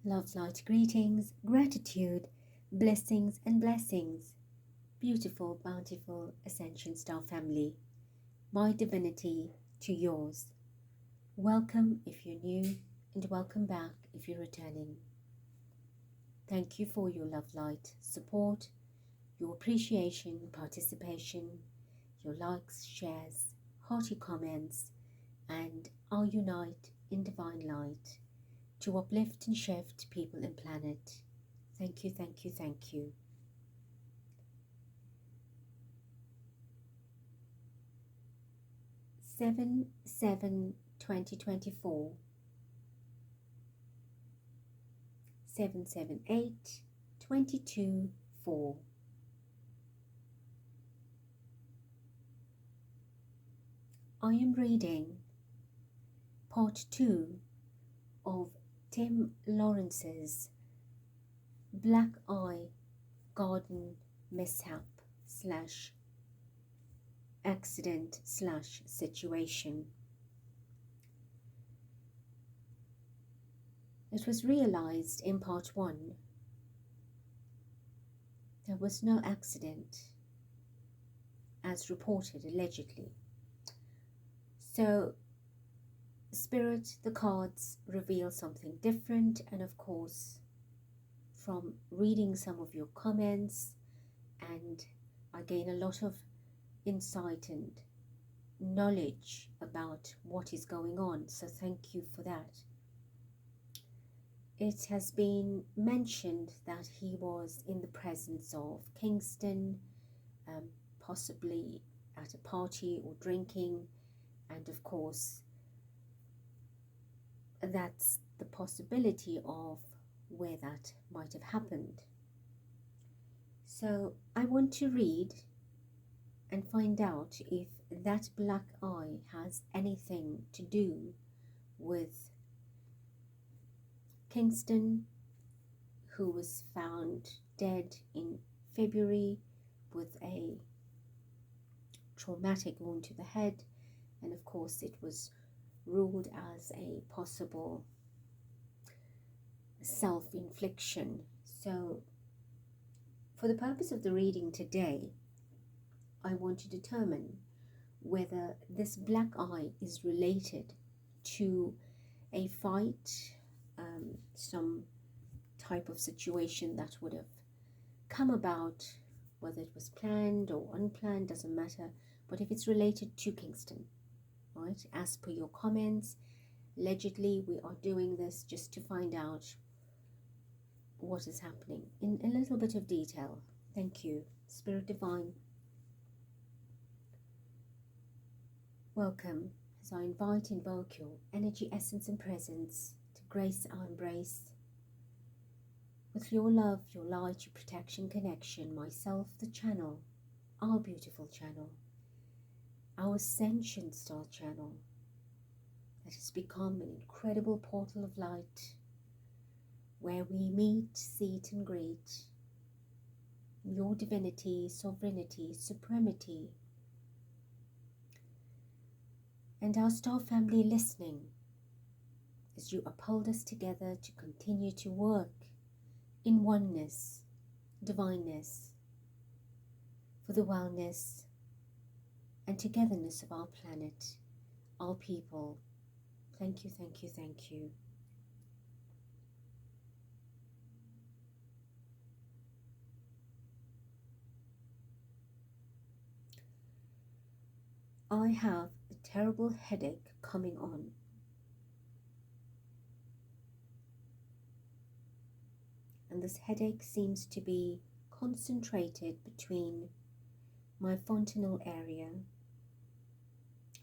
Love, light, greetings, gratitude, blessings and blessings. Beautiful, bountiful Ascension Star family. My divinity to yours. Welcome if you're new and welcome back if you're returning. Thank you for your love, light, support, your appreciation, participation, your likes, shares, hearty comments, and I'll unite in divine light to uplift and shift people and planet. Thank you, thank you, thank you. 7/7/2024, 7/7/8/22/4. I am reading part 2 of Tim Laurence's Black Eye Garden Mishap / Accident / Situation. It was realized in part 1 there was no accident as reported allegedly. So Spirit, the cards reveal something different, and of course from reading some of your comments, and I gain a lot of insight and knowledge about what is going on, so thank you for that. It has been mentioned that he was in the presence of Kingston, possibly at a party or drinking, and of course that's the possibility of where that might have happened. So I want to read and find out if that black eye has anything to do with Kingston, who was found dead in February with a traumatic wound to the head, and of course it was ruled as a possible self-infliction. So for the purpose of the reading today, I want to determine whether this black eye is related to a fight, some type of situation that would have come about, whether it was planned or unplanned, doesn't matter, but if it's related to Kingston, right? As per your comments, allegedly we are doing this just to find out what is happening in a little bit of detail. Thank you, Spirit Divine. Welcome as I invoke your energy, essence and presence to grace our embrace with your love, your light, your protection, connection, myself, the channel, our beautiful channel, our Ascension Star channel that has become an incredible portal of light where we meet, seat and greet your divinity, sovereignty, supremacy, and our star family listening as you uphold us together to continue to work in oneness, divineness, for the wellness and togetherness of our planet, our people. Thank you, thank you, thank you. I have a terrible headache coming on. And this headache seems to be concentrated between my fontanelle area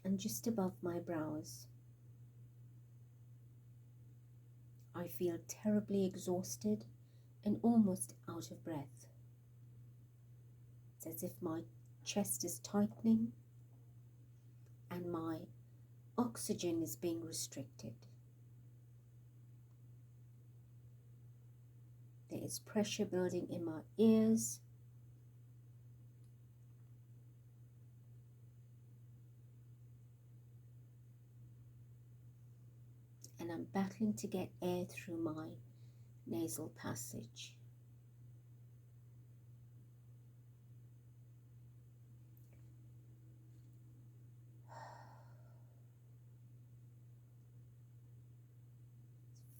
and just above my brows. I feel terribly exhausted and almost out of breath. It's as if my chest is tightening and my oxygen is being restricted. There is pressure building in my ears. And I'm battling to get air through my nasal passage.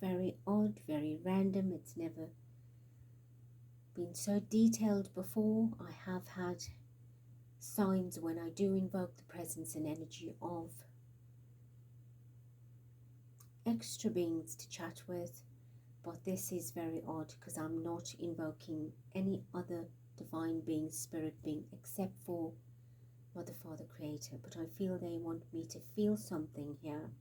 Very odd, very random. It's never been so detailed before. I have had signs when I do invoke the presence and energy of extra beings to chat with, but this is very odd because I'm not invoking any other divine being, spirit being, except for Mother, Father, Creator. But I feel they want me to feel something here.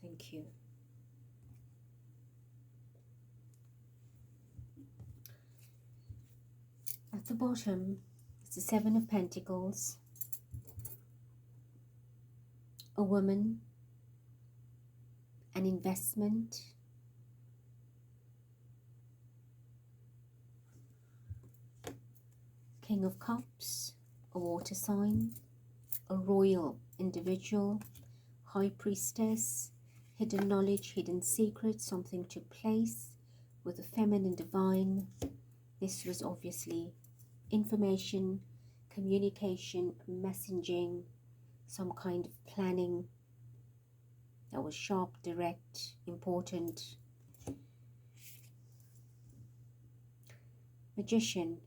Thank you. At the bottom, it's the Seven of Pentacles, a woman, an investment, King of Cups, a water sign, a royal individual, High Priestess, hidden knowledge, hidden secret, something took place with the feminine divine. This was obviously information, communication, messaging, some kind of planning that was sharp, direct, important. Magician.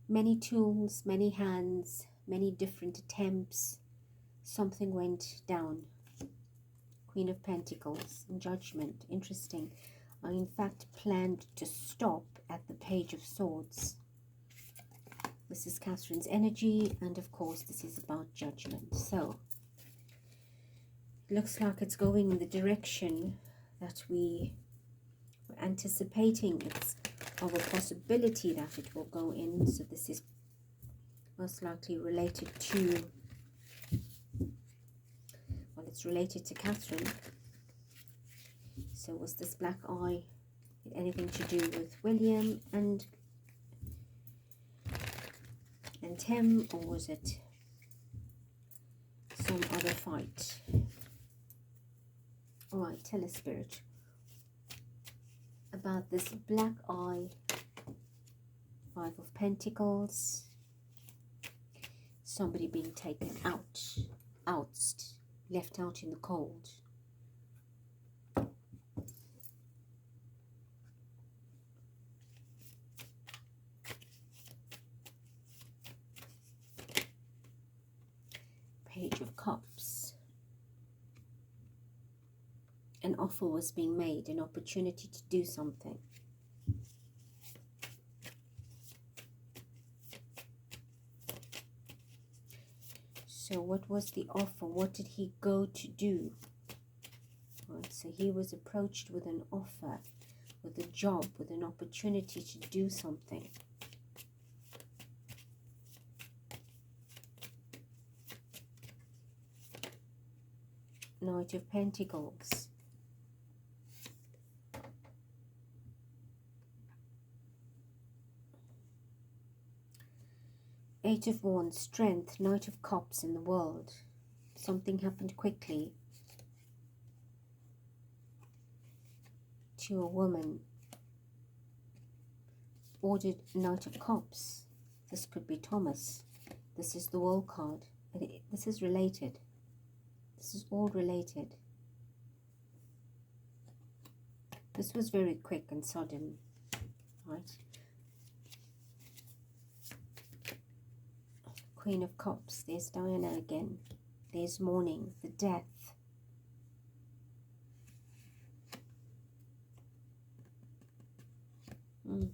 Many tools, many hands, many different attempts. Something went down. Queen of Pentacles and Judgment. Interesting. I in fact planned to stop at the Page of Swords. This is Catherine's energy, and of course this is about judgment. So it looks like it's going in the direction that we were anticipating. It's of a possibility that it will go in. So this is most likely related to, well, it's related to Catherine. So was this black eye anything to do with William and Tim, or was it some other fight? All right, tell us, Spirit, about this black eye, Five of Pentacles, somebody being taken out, ousted, left out in the cold. Page of Cups. An offer was being made, an opportunity to do something. So what was the offer? What did he go to do? Right, so he was approached with an offer, with a job, with an opportunity to do something. Knight of Pentacles. Eight of Wands, strength, Knight of Cups in the world. Something happened quickly to a woman. Ordered Knight of Cups. This could be Thomas. This is the World card. This is related. This is all related. This was very quick and sudden, right? Queen of Cups. There's Diana again. There's mourning, the death. Now,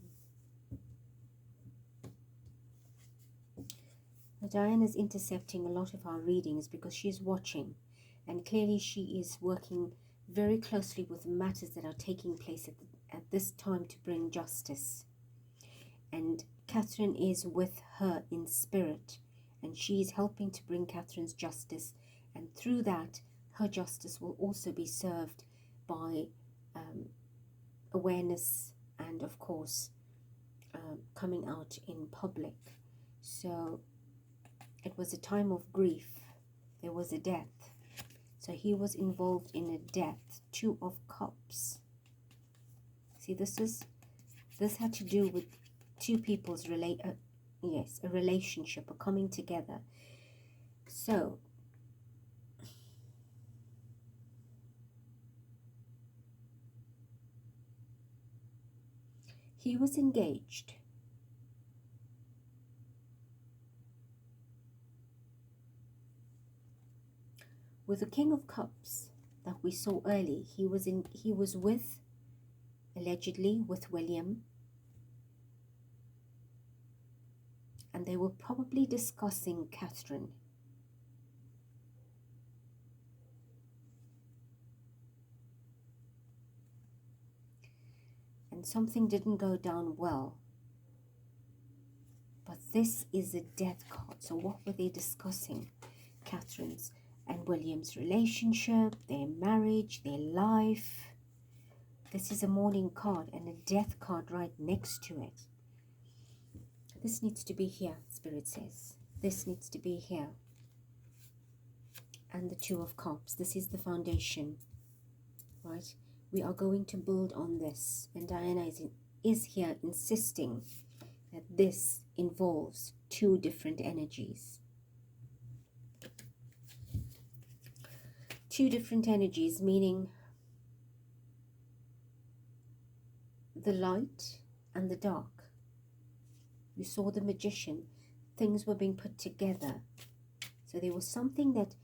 Diana's intercepting a lot of our readings because she's watching, and clearly she is working very closely with the matters that are taking place at this time to bring justice. And Catherine is with her in spirit, and she is helping to bring Catherine's justice, and through that her justice will also be served by awareness and of course coming out in public. So it was a time of grief. there was a death. So he was involved in a death. 2 of Cups. See, this had to do with 2 people's a relationship, a coming together. So he was engaged. With the King of Cups that we saw early, he was with, allegedly, with William. And they were probably discussing Catherine. And something didn't go down well. But this is a death card. So what were they discussing? Catherine's and William's relationship, their marriage, their life. This is a mourning card and a death card right next to it. This needs to be here, Spirit says. This needs to be here. And the 2 of Cups. This is the foundation, right? We are going to build on this. And Diana is here insisting that this involves 2 different energies. 2 different energies, meaning the light and the dark. You saw the Magician. Things were being put together. So there was something that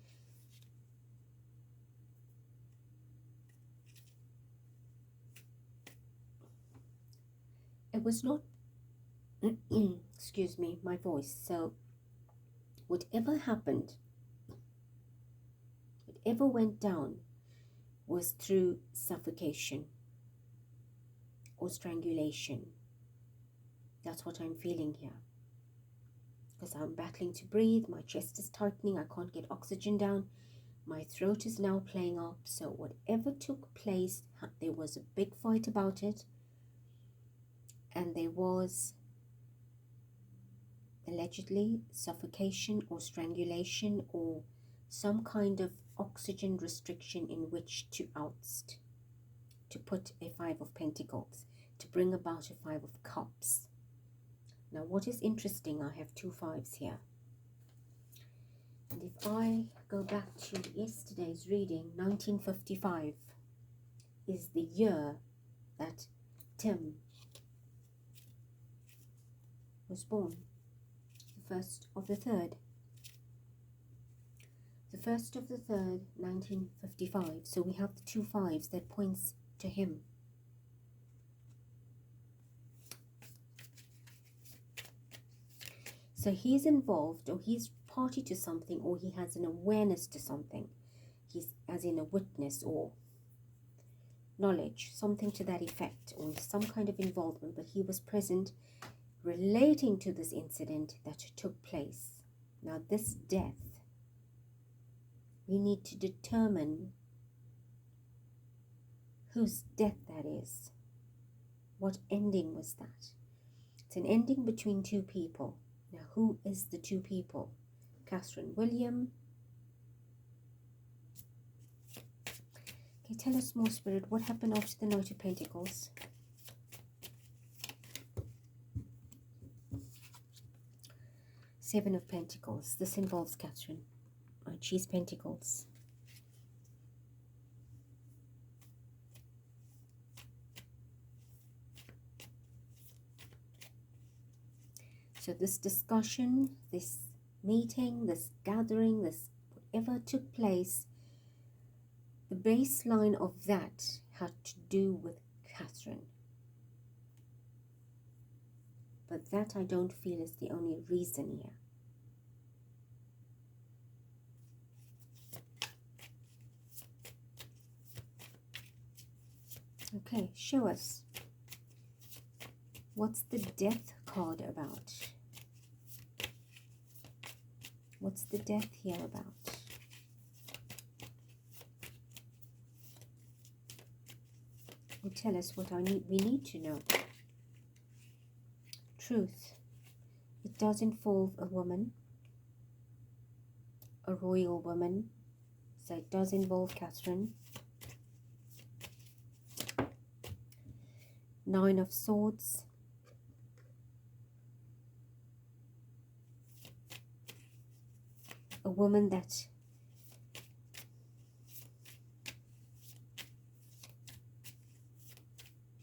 it was not excuse me, my voice. So whatever happened, whatever went down was through suffocation or strangulation. That's what I'm feeling here. Because I'm battling to breathe, my chest is tightening, I can't get oxygen down, my throat is now playing up. So whatever took place, there was a big fight about it. And there was allegedly suffocation or strangulation or some kind of oxygen restriction in which to oust, to put a 5 of Pentacles, to bring about a 5 of Cups. Now what is interesting, I have 2 5s here. And if I go back to yesterday's reading, 1955 is the year that Tim was born. The 1st of the 3rd. The 1st of the 3rd, 1955. So we have the 2 5s that points to him. So he's involved, or he's party to something, or he has an awareness to something. He's as in a witness or knowledge, something to that effect, or some kind of involvement, but he was present relating to this incident that took place. Now this death, we need to determine whose death that is. What ending was that? It's an ending between 2 people. Now who is the 2 people? Catherine, William. Okay, tell us more, Spirit. What happened after the Knight of Pentacles? Seven of Pentacles. This involves Catherine. Right, she's Pentacles. So this discussion, this meeting, this gathering, this whatever took place, the baseline of that had to do with Catherine. But that I don't feel is the only reason here. Okay, show us. What's the death card about? What's the death here about? Well, tell us what we need to know. Truth. It does involve a woman. a royal woman. So it does involve Catherine. 9 of Swords. A woman that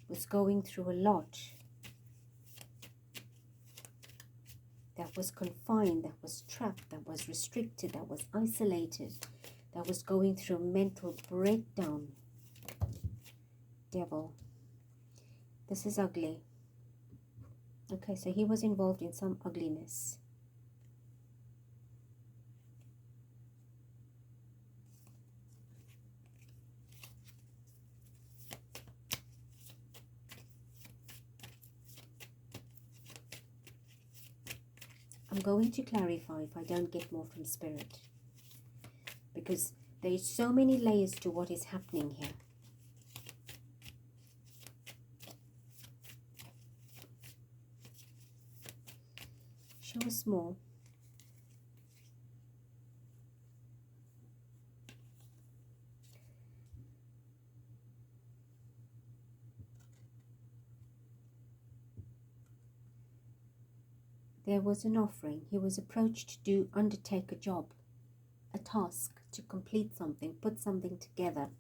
was going through a lot, that was confined, that was trapped, that was restricted, that was isolated, that was going through a mental breakdown. Devil. This is ugly. Okay, so he was involved in some ugliness. I'm going to clarify if I don't get more from Spirit, because there is so many layers to what is happening here. Show us more. There was an offering. He was approached to undertake a job, a task, to complete something, put something together.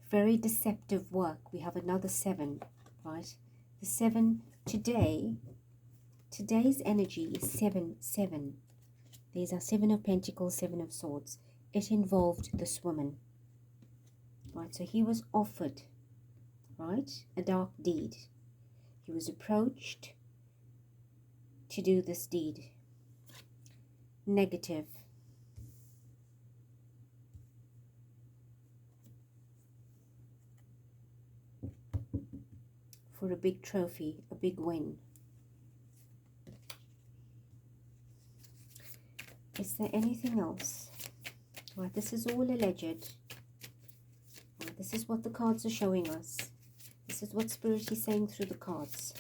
Very deceptive work. We have another 7, right? The 7 today, today's energy is 7, 7. These are 7 of Pentacles, 7 of Swords. It involved this woman, right? So he was offered, right, a dark deed. He was approached to do this deed. Negative. For a big trophy, a big win. Is there anything else? Right, this is all alleged. Right, this is what the cards are showing us. This is what Spirit is saying through the cards.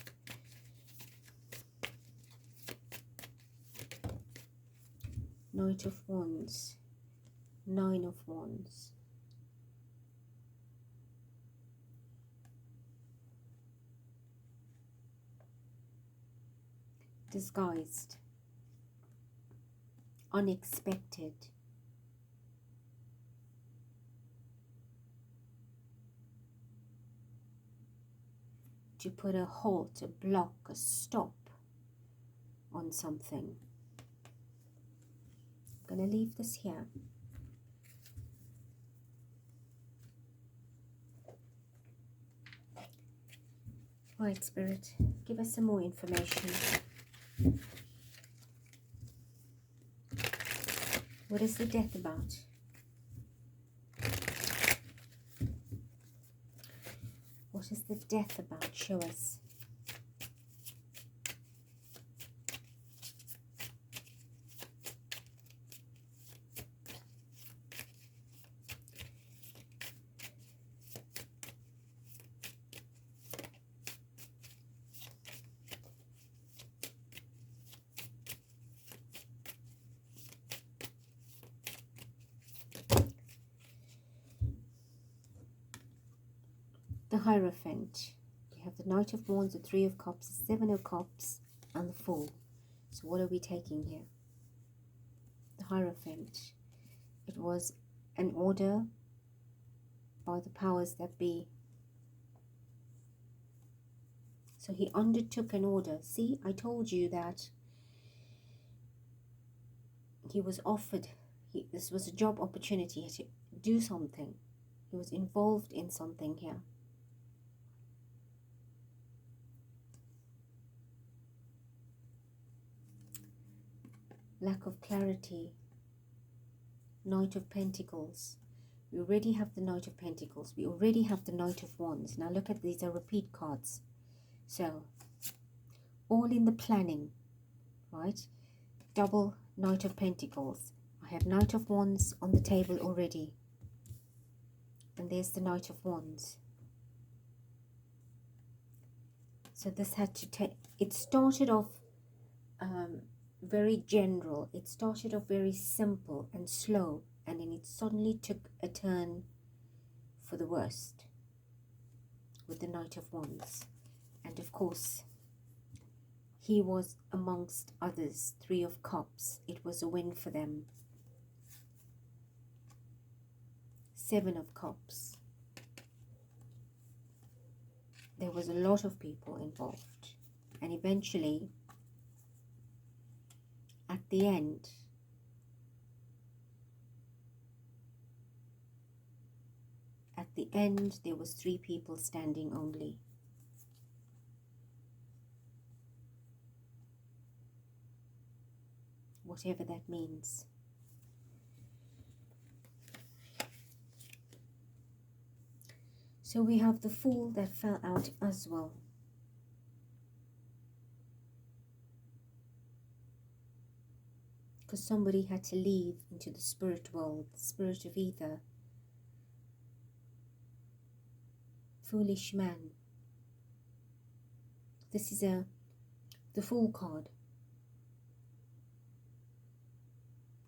Knight of Wands, 9 of Wands. Disguised, unexpected. To put a halt, a block, a stop on something. I'm going to leave this here. Right, Spirit, give us some more information. What is the death about? What is the death about? Show us. The Hierophant. You have the Knight of Wands, the 3 of Cups, the 7 of Cups, and the Fool. So what are we taking here? The Hierophant. It was an order by the powers that be. So he undertook an order. See, I told you that he was offered, this was a job opportunity to do something. He was involved in something here. Lack of clarity. Knight of Pentacles. We already have the Knight of Pentacles. We already have the Knight of Wands. Now look at these are repeat cards. So, all in the planning, right? Double Knight of Pentacles. I have Knight of Wands on the table already. And there's the Knight of Wands. So this had to take, it started off very general. It started off very simple and slow, and then it suddenly took a turn for the worst with the Knight of Wands. And of course, he was amongst others. Three of Cups. It was a win for them. Seven of Cups. There was a lot of people involved. And eventually, at the end, there was three people standing only. Whatever that means. So we have the Fool that fell out as well. Because somebody had to leave into the spirit world, the spirit of ether. Foolish man. This is the Fool card.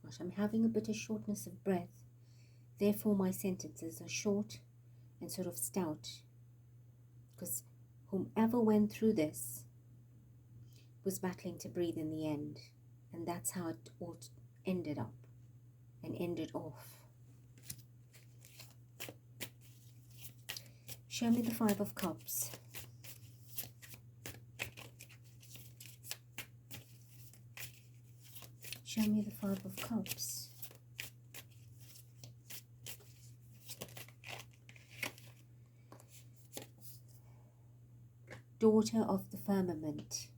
But I'm having a bit of shortness of breath. Therefore my sentences are short and sort of stout. Because whomever went through this was battling to breathe in the end. And that's how it all ended up and ended off. Show me the Five of Cups. Show me the Five of Cups. Daughter of the firmament.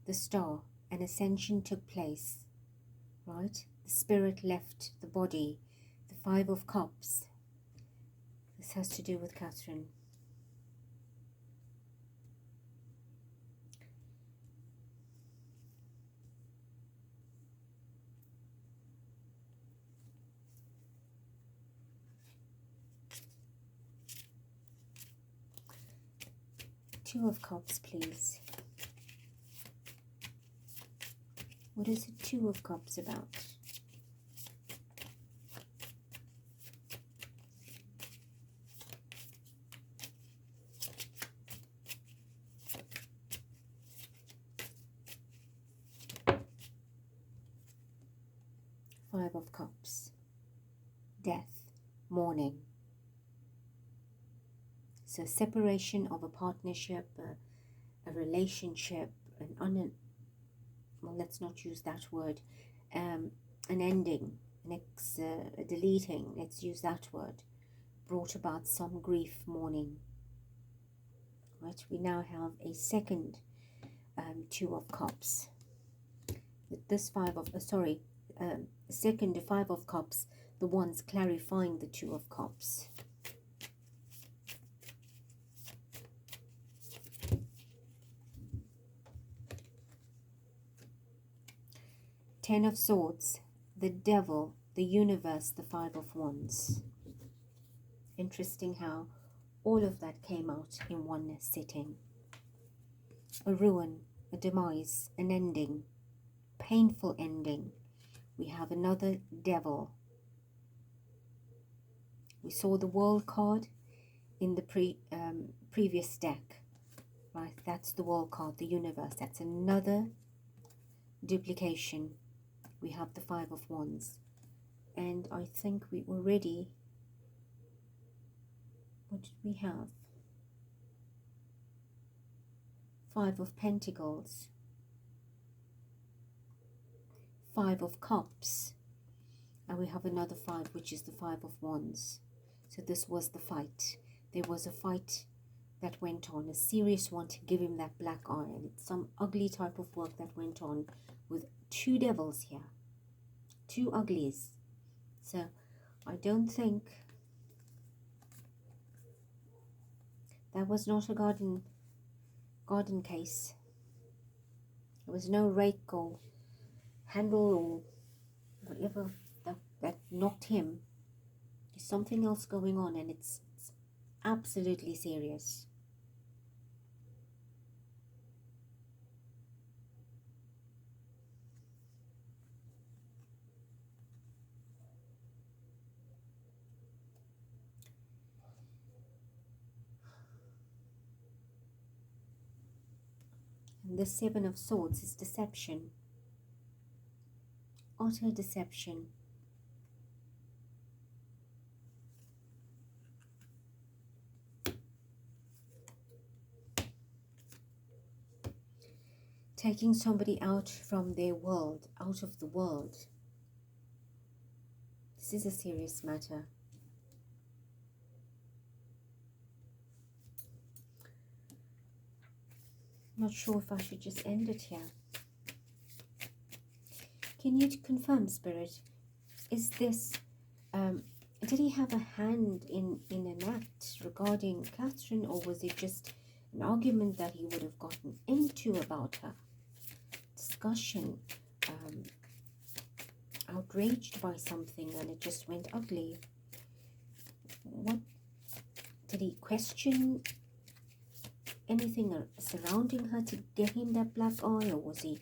The star. An ascension took place. Right? The spirit left the body. The Five of Cups. This has to do with Catherine. Two of Cups, please. What is the Two of Cups about? Five of Cups. Death. Mourning. So separation of a partnership, a relationship, well, let's not use that word, an ending, a deleting, let's use that word, brought about some grief, mourning. Right, we now have a second Two of Cups. This second Five of Cups, the ones clarifying the Two of Cups. Ten of Swords, the Devil, the Universe, the Five of Wands. Interesting how all of that came out in one sitting. A ruin, a demise, an ending, painful ending. We have another Devil. We saw the World card in the previous deck. Right, that's the World card, the Universe. That's another duplication. We have the Five of Wands. And I think we already... What did we have? Five of Pentacles. Five of Cups. And we have another five, which is the Five of Wands. So this was the fight. There was a fight that went on, a serious one, to give him that black eye. And it's some ugly type of work that went on with two devils here. Two uglies. So I don't think that was not a garden case. There was no rake or handle or whatever that knocked him. There's something else going on, and it's absolutely serious. The Seven of Swords is deception, utter deception. Taking somebody out from their world, out of the world. This is a serious matter. Not sure if I should just end it here. Can you confirm, Spirit? Is this, did he have a hand in an act regarding Catherine, or was it just an argument that he would have gotten into about her? Discussion, outraged by something and it just went ugly. What, did he question anything surrounding her to get him that black eye, or was he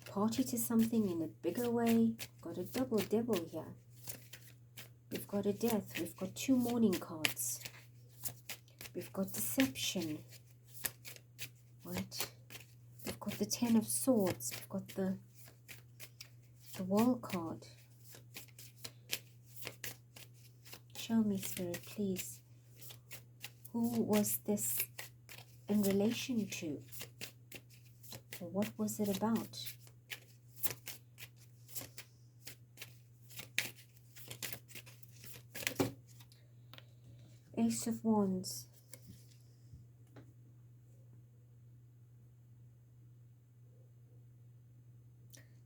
party to something in a bigger way? Got a double devil here. We've got a death. We've got two mourning cards. We've got deception. Right? We've got the Ten of Swords. We've got the World card. Show me, Spirit, please. Who was this in relation to? Or what was it about? Ace of Wands.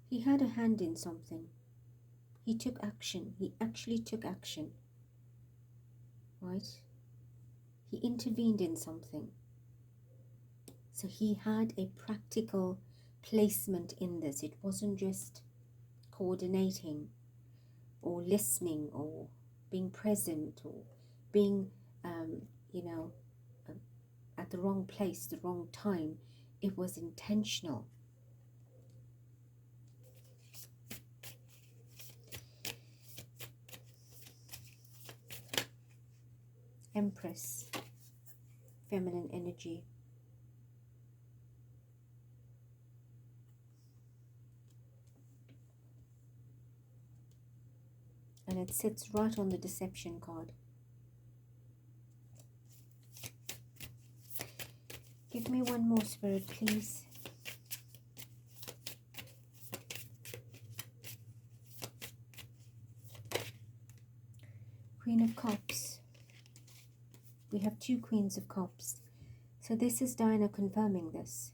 He had a hand in something. He took action. He actually took action. Right? He intervened in something. So he had a practical placement in this. It wasn't just coordinating or listening or being present or being, you know, at the wrong place, the wrong time. It was intentional. Empress, feminine energy. And it sits right on the deception card. Give me one more, Spirit, please. Queen of Cups. We have two Queens of Cups. So this is Diana confirming this.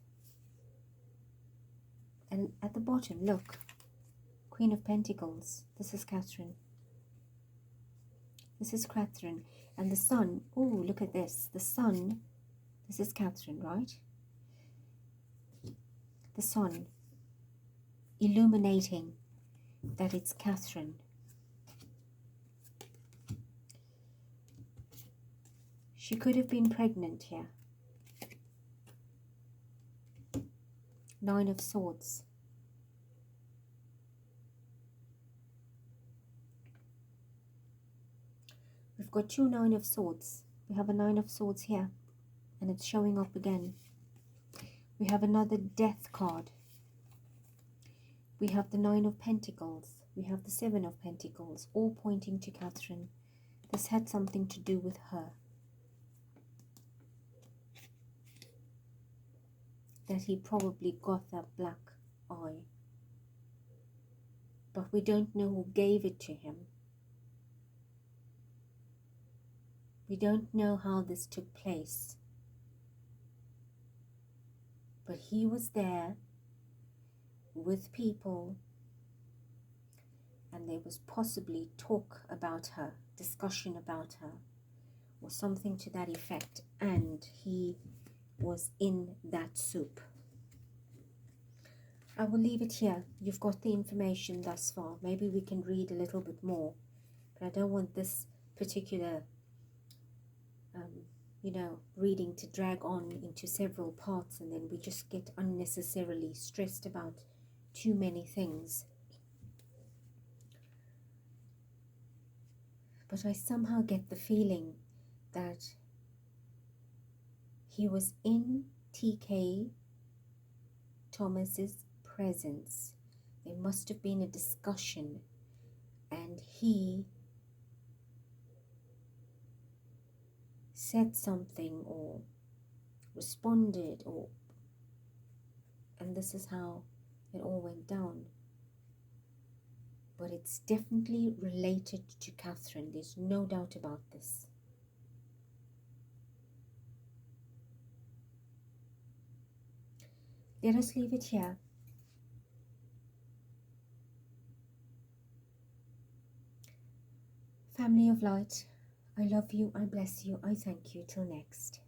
And at the bottom, look. Queen of Pentacles. This is Catherine. This is Catherine. And the Sun. Oh, look at this. The Sun. This is Catherine, right? The Sun. Illuminating that it's Catherine. She could have been pregnant here. Nine of Swords. We've got two Nine of Swords. We have a Nine of Swords here. And it's showing up again. We have another Death card. We have the Nine of Pentacles. We have the Seven of Pentacles. All pointing to Catherine. This had something to do with her. That he probably got that black eye. But we don't know who gave it to him. We don't know how this took place. But he was there with people, and there was possibly talk about her, discussion about her, or something to that effect, and he was in that soup. I will leave it here. You've got the information thus far. Maybe we can read a little bit more, but I don't want this particular you know, reading to drag on into several parts, and then we just get unnecessarily stressed about too many things. But I somehow get the feeling that he was in TK Thomas's presence. There must have been a discussion, and he said something or responded, and this is how it all went down. But it's definitely related to Catherine. There's no doubt about this. Let us leave it here. Family of light, I love you, I bless you, I thank you. Till next.